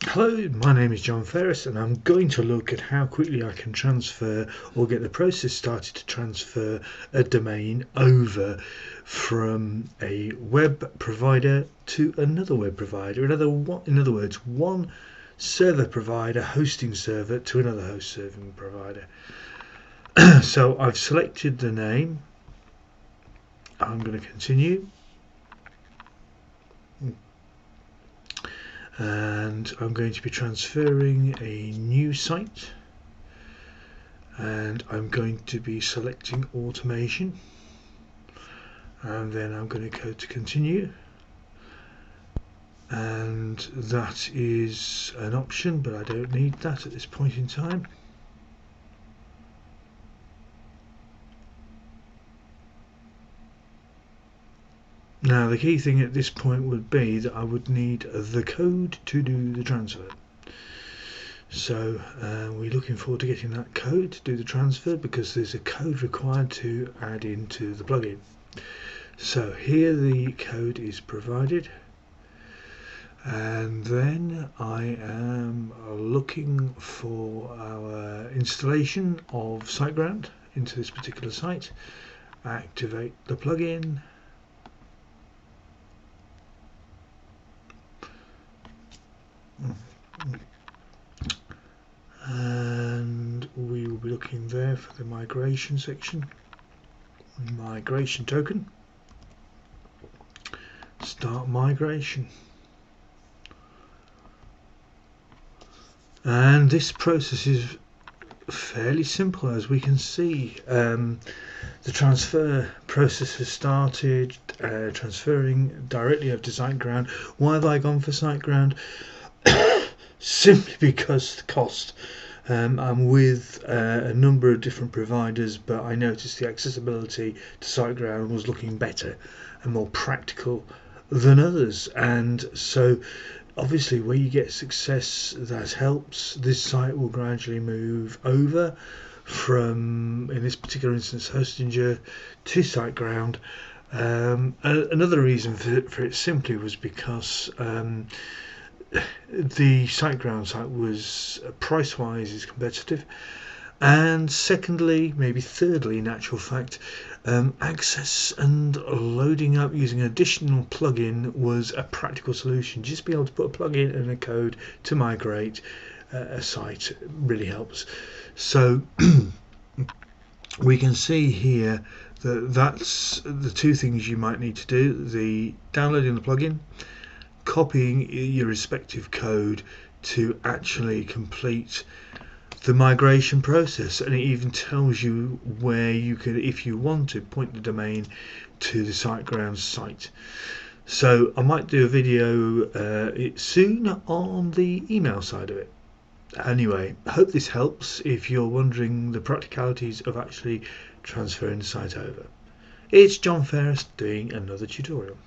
Hello, my name is John Ferris and I'm going to look at how quickly I can transfer or get the process started to transfer a domain over from a web provider to another web provider. In other words, one server provider, hosting server, to another host serving provider. So I've selected the name. I'm going to continue. And I'm going to be transferring a new site, and I'm going to be selecting automation, and then I'm going to go to continue, and that is an option, but I don't need that at this point in time. Now the key thing at this point would be that I would need the code to do the transfer. So we're looking forward to getting that code to do the transfer, because there's a code required to add into the plugin. So here the code is provided, and then I am looking for our installation of SiteGround into this particular site. Activate the plugin. And we will be looking there for the migration section. Migration token. Start migration. And this process is fairly simple, as we can see. The transfer process has started, transferring directly over to SiteGround. Why have I gone for SiteGround? Simply because the cost. I'm with a number of different providers, but I noticed the accessibility to SiteGround was looking better and more practical than others, and so obviously where you get success, that helps. This site will gradually move over from, in this particular instance, Hostinger to SiteGround. Another reason for it simply was because the SiteGround site was price-wise is competitive, and secondly, maybe thirdly, in actual fact, access and loading up using an additional plugin was a practical solution. Just be able to put a plugin and a code to migrate a site really helps. So we can see here that that's the two things you might need to do: the downloading the plugin, copying your respective code to actually complete the migration process, and it even tells you where you could, if you want to, point the domain to the SiteGround site. So I might do a video soon on the email side of it. Anyway, I hope this helps if you're wondering the practicalities of actually transferring the site over. It's John Ferris doing another tutorial.